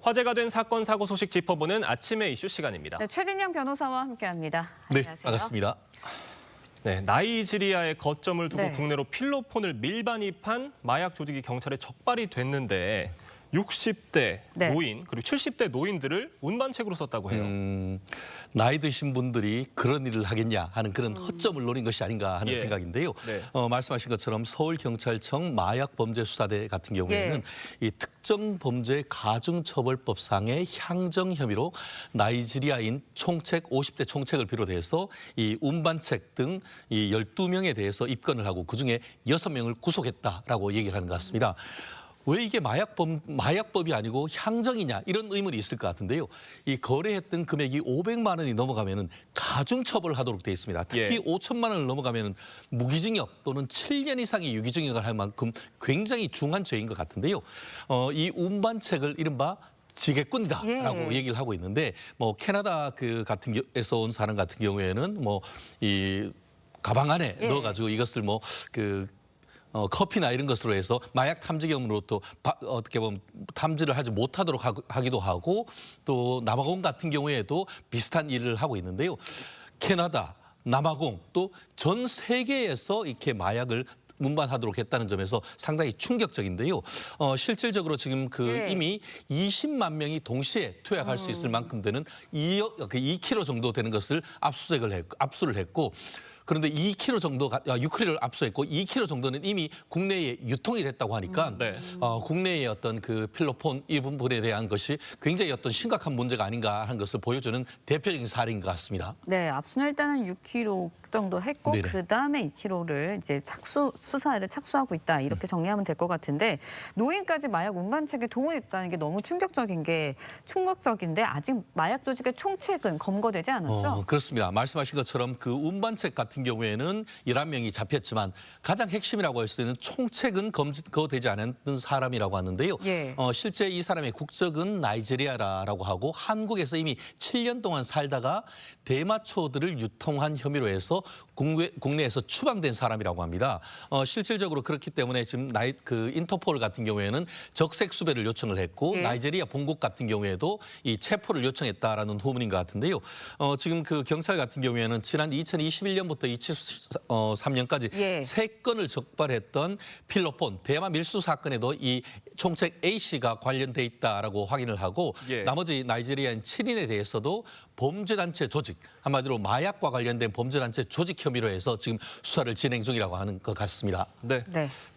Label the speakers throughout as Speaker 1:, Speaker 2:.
Speaker 1: 화제가 된 사건 사고 소식 짚어보는 아침의 이슈 시간입니다.
Speaker 2: 네, 최진영 변호사와 함께합니다.
Speaker 3: 네,
Speaker 2: 안녕하세요.
Speaker 3: 반갑습니다.
Speaker 1: 네, 나이지리아의 거점을 두고
Speaker 2: 네.
Speaker 1: 국내로 필로폰을 밀반입한 마약 조직이 경찰에 적발이 됐는데 60대
Speaker 2: 네.
Speaker 1: 노인 그리고 70대 노인들을 운반책으로 썼다고 해요.
Speaker 3: 나이 드신 분들이 그런 일을 하겠냐 하는 그런 허점을 노린 것이 아닌가 하는
Speaker 1: 예.
Speaker 3: 생각인데요.
Speaker 1: 네.
Speaker 3: 말씀하신 것처럼 서울경찰청 마약범죄수사대 같은 경우에는 이 특정범죄 가중처벌법상의 향정 혐의로 나이지리아인 총책 50대 총책을 비롯해서 이 운반책 등 이 12명에 대해서 입건을 하고 그중에 6명을 구속했다라고 얘기를 하는 것 같습니다. 왜 이게 마약법이 아니고 향정이냐 이런 의문이 있을 것 같은데요. 이 거래했던 금액이 500만 원이 넘어가면은 가중처벌하도록 되어 있습니다. 특히
Speaker 1: 예.
Speaker 3: 5천만 원을 넘어가면은 무기징역 또는 7년 이상의 유기징역을 할 만큼 굉장히 중한 죄인 것 같은데요. 이 운반책을 이른바 지게꾼이다라고 얘기를 하고 있는데 뭐 캐나다 그 같은 에서 온 사람 같은 경우에는 뭐 이 가방 안에 넣어가지고 이것을 커피나 이런 것으로 해서 마약 탐지경으로 또 어떻게 보면 탐지를 하지 못하도록 하기도 하고 또 남아공 같은 경우에도 비슷한 일을 하고 있는데요. 캐나다, 남아공 또 전 세계에서 이렇게 마약을 운반하도록 했다는 점에서 상당히 충격적인데요. 실질적으로 지금 이미 20만 명이 동시에 투약할 수 있을 만큼 되는 2kg 정도 되는 것을 압수를 했고 그런데 2kg 정도가 6kg를 압수했고 2kg 정도는 이미 국내에 유통이 됐다고 하니까 국내의 어떤 그 필로폰 이 부분에 대한 것이 굉장히 어떤 심각한 문제가 아닌가 하는 것을 보여주는 대표적인 사례인 것 같습니다.
Speaker 2: 네, 압수는 일단은 6kg 정도 했고
Speaker 3: 네네.
Speaker 2: 그다음에 2kg를 이제 수사에 착수하고 있다 이렇게 정리하면 될 것 같은데 노인까지 마약 운반책에 동원했다는 게 너무 충격적인데 아직 마약 조직의 총책은 검거되지 않았죠?
Speaker 3: 그렇습니다. 말씀하신 것처럼 그 운반책 같은 경우에는 11명이 잡혔지만 가장 핵심이라고 할 수 있는 총책은 검거되지 않았던 사람이라고 하는데요.
Speaker 2: 예.
Speaker 3: 실제 이 사람의 국적은 나이지리아라고 하고 한국에서 이미 7년 동안 살다가 대마초들을 유통한 혐의로 해서 국내에서 추방된 사람이라고 합니다. 실질적으로 그렇기 때문에 지금 인터폴 같은 경우에는 적색 수배를 요청을 했고 나이지리아 본국 같은 경우에도 이 체포를 요청했다라는 후문인 것 같은데요. 지금 그 경찰 같은 경우에는 지난 2021년부터 2023년까지 세 건을 적발했던 필로폰 대마 밀수 사건에도 이 총책 A 씨가 관련돼 있다라고 확인을 하고 나머지 나이지리아인 7인에 대해서도 범죄단체 조직, 한마디로 마약과 관련된 범죄단체 조직 혐의로 해서 지금 수사를 진행 중이라고 하는 것 같습니다.
Speaker 1: 네.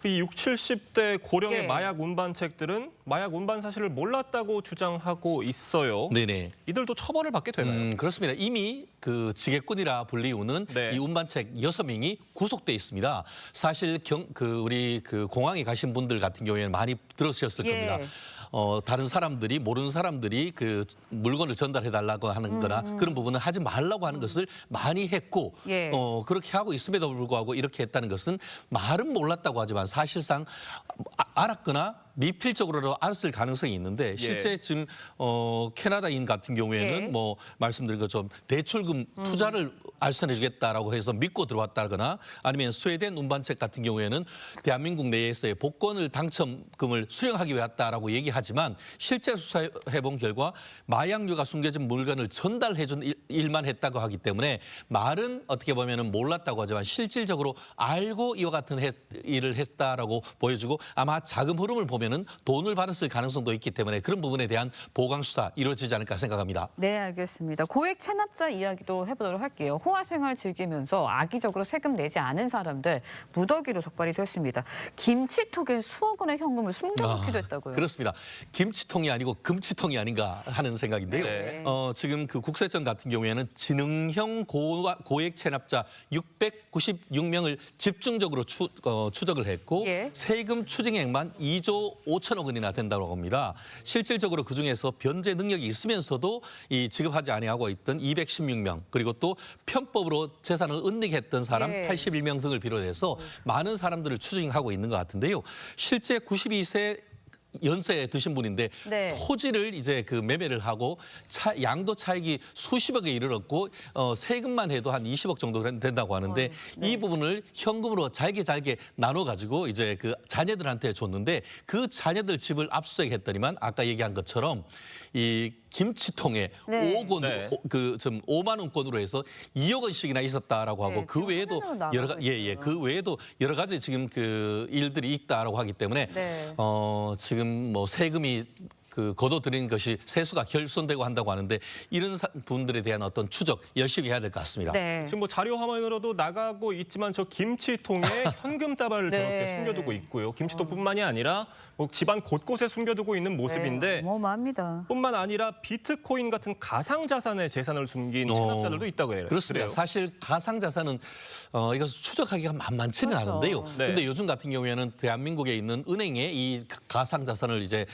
Speaker 1: 이 60, 70대 고령의 마약 운반책들은 마약 운반 사실을 몰랐다고 주장하고 있어요. 네네. 이들도 처벌을 받게 되나요?
Speaker 3: 그렇습니다. 이미 그 지게꾼이라 불리우는 이 운반책 6명이 구속돼 있습니다. 사실 우리 그 공항에 가신 분들 같은 경우에는 많이 들으셨을 겁니다. 다른 사람들이 모르는 사람들이 그 물건을 전달해달라고 하는 거나 그런 부분은 하지 말라고 하는 것을 많이 했고 그렇게 하고 있음에도 불구하고 이렇게 했다는 것은 말은 몰랐다고 하지만 사실상 알았거나 미필적으로도 알았을 가능성이 있는데 실제 지금 캐나다인 같은 경우에는 뭐 말씀드린 것처럼 대출금 투자를 알선해주겠다라고 해서 믿고 들어왔다거나 아니면 스웨덴 운반책 같은 경우에는 대한민국 내에서의 복권을 당첨금을 수령하기 위해 왔다라고 얘기하지만 실제 수사해본 결과 마약류가 숨겨진 물건을 전달해준 일만 했다고 하기 때문에 말은 어떻게 보면 몰랐다고 하지만 실질적으로 알고 이와 같은 일을 했다라고 보여주고 아마 자금 흐름을 보면은 돈을 받았을 가능성도 있기 때문에 그런 부분에 대한 보강 수사 이루어지지 않을까 생각합니다.
Speaker 2: 네, 알겠습니다. 고액 체납자 이야기도 해보도록 할게요. 호화 생활 즐기면서 악의적으로 세금 내지 않은 사람들 무더기로 적발이 됐습니다. 김치통에 수억 원의 현금을 숨겨놓기도 했다고요.
Speaker 3: 그렇습니다. 김치통이 아니고 금치통이 아닌가 하는 생각인데요. 지금 그 국세청 같은 경우에는 지능형 고액 체납자 696명을 집중적으로 추적을 했고 세금 추징액만 2조 5천억 원이나 된다고 합니다. 실질적으로 그중에서 변제 능력이 있으면서도 이 지급하지 아니하고 있던 216명 그리고 또 편법으로 재산을 은닉했던 사람 81명 등을 비롯해서 많은 사람들을 추징하고 있는 것 같은데요. 실제 92세 연세에 드신 분인데 토지를 이제 그 매매를 하고 양도 차익이 수십억에 이르렀고 세금만 해도 한 20억 정도 된다고 하는데 이 부분을 현금으로 잘게 나눠 가지고 이제 그 자녀들한테 줬는데 그 자녀들 집을 압수수색했더니만 아까 얘기한 것처럼 이 김치통에
Speaker 2: 네.
Speaker 3: 5억 원,
Speaker 1: 네.
Speaker 3: 좀 5만 원권으로 해서 2억 원씩이나 있었다라고 하고
Speaker 2: 네,
Speaker 3: 그
Speaker 2: 지금
Speaker 3: 외에도
Speaker 2: 화면으로
Speaker 3: 여러
Speaker 2: 나가고
Speaker 3: 예, 그 외에도 여러 가지 지금 그 일들이 있다라고 하기 때문에
Speaker 2: 네.
Speaker 3: 지금 뭐 세금이 거둬들인 것이 세수가 결손되고 한다고 하는데 이런 분들에 대한 어떤 추적 열심히 해야 될 것 같습니다.
Speaker 2: 네.
Speaker 1: 지금 뭐 자료 화면으로도 나가고 있지만 저 김치통에 현금 다발을
Speaker 2: 네.
Speaker 1: 저렇게 숨겨두고 있고요. 김치통뿐만이 아니라 뭐 집안 곳곳에 숨겨두고 있는 모습인데
Speaker 2: 어마어마합니다.
Speaker 1: 뿐만 아니라 비트코인 같은 가상자산에 재산을 숨긴 체납자들도 있다고 해요.
Speaker 3: 그렇습니다. 사실 가상자산은 이것을 추적하기가 만만치는
Speaker 2: 그렇죠.
Speaker 3: 않은데요.
Speaker 1: 네.
Speaker 3: 근데 요즘 같은 경우에는 대한민국에 있는 은행에 이 가상자산을 이제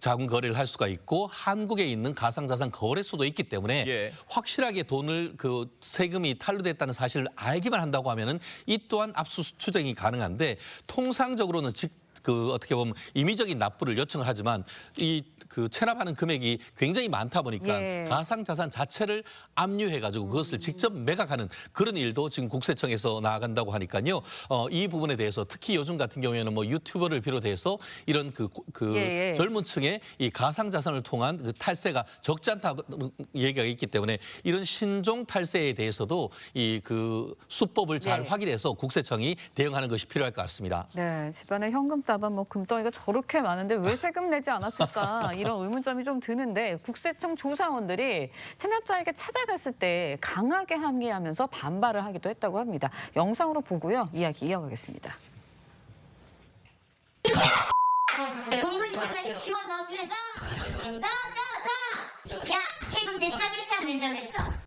Speaker 3: 자금 거래를 할 수가 있고 한국에 있는 가상자산 거래소도 있기 때문에
Speaker 1: 예.
Speaker 3: 확실하게 돈을 세금이 탄로됐다는 사실을 알기만 한다고 하면은 이 또한 압수수색 추정이 가능한데 통상적으로는 어떻게 보면 임의적인 납부를 요청을 하지만 체납하는 금액이 굉장히 많다 보니까
Speaker 2: 예.
Speaker 3: 가상자산 자체를 압류해가지고 그것을 직접 매각하는 그런 일도 지금 국세청에서 나아간다고 하니까요. 이 부분에 대해서 특히 요즘 같은 경우에는 뭐 유튜버를 비롯해서 이런
Speaker 2: 예.
Speaker 3: 젊은 층의 이 가상자산을 통한 탈세가 적지 않다는 얘기가 있기 때문에 이런 신종 탈세에 대해서도 수법을 잘
Speaker 2: 예.
Speaker 3: 확인해서 국세청이 대응하는 것이 필요할 것 같습니다.
Speaker 2: 네, 집안에 현금 다발 뭐 금덩이가 저렇게 많은데 왜 세금 내지 않았을까 이런 의문점이 좀 드는데 국세청 조사원들이 체납자에게 찾아갔을 때 강하게 항의하면서 반발을 하기도 했다고 합니다. 영상으로 보고요. 이야기 이어가겠습니다.
Speaker 4: 공무집까지 집어넣어 그래서 야 세금 냈다 그래서 안 낸다 그랬어.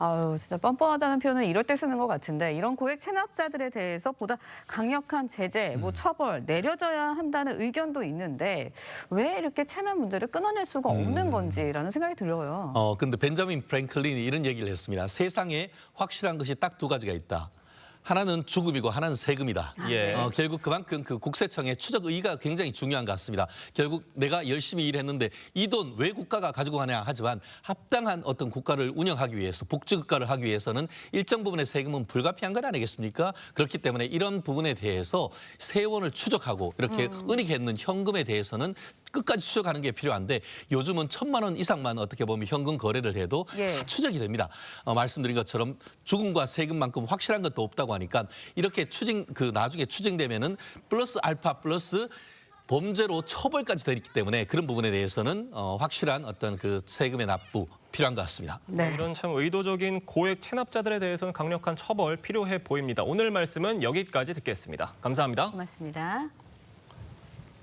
Speaker 2: 아유, 진짜 뻔뻔하다는 표현을 이럴 때 쓰는 것 같은데 이런 고액 체납자들에 대해서 보다 강력한 제재, 처벌 내려져야 한다는 의견도 있는데 왜 이렇게 체납 문제를 끊어낼 수가 없는 건지라는 생각이 들어요.
Speaker 3: 근데 벤자민 프랭클린이 이런 얘기를 했습니다. 세상에 확실한 것이 딱 두 가지가 있다. 하나는 주급이고 하나는 세금이다.
Speaker 1: 예.
Speaker 3: 결국 그만큼 국세청의 추적 의의가 굉장히 중요한 것 같습니다. 결국 내가 열심히 일했는데 이 돈 왜 국가가 가지고 가냐 하지만 합당한 어떤 국가를 운영하기 위해서 복지국가를 하기 위해서는 일정 부분의 세금은 불가피한 것 아니겠습니까? 그렇기 때문에 이런 부분에 대해서 세원을 추적하고 이렇게 은닉해 있는 현금에 대해서는 끝까지 추적하는 게 필요한데 요즘은 1,000만 원 이상만 어떻게 보면 현금 거래를 해도
Speaker 2: 예.
Speaker 3: 다 추적이 됩니다. 말씀드린 것처럼 죽음과 세금만큼 확실한 것도 없다고 하니까 이렇게 나중에 추징되면은 플러스 알파 플러스 범죄로 처벌까지 되기 때문에 그런 부분에 대해서는 확실한 어떤 세금의 납부 필요한 것 같습니다.
Speaker 2: 네.
Speaker 1: 이런 참 의도적인 고액 체납자들에 대해서는 강력한 처벌 필요해 보입니다. 오늘 말씀은 여기까지 듣겠습니다. 감사합니다.
Speaker 2: 고맙습니다.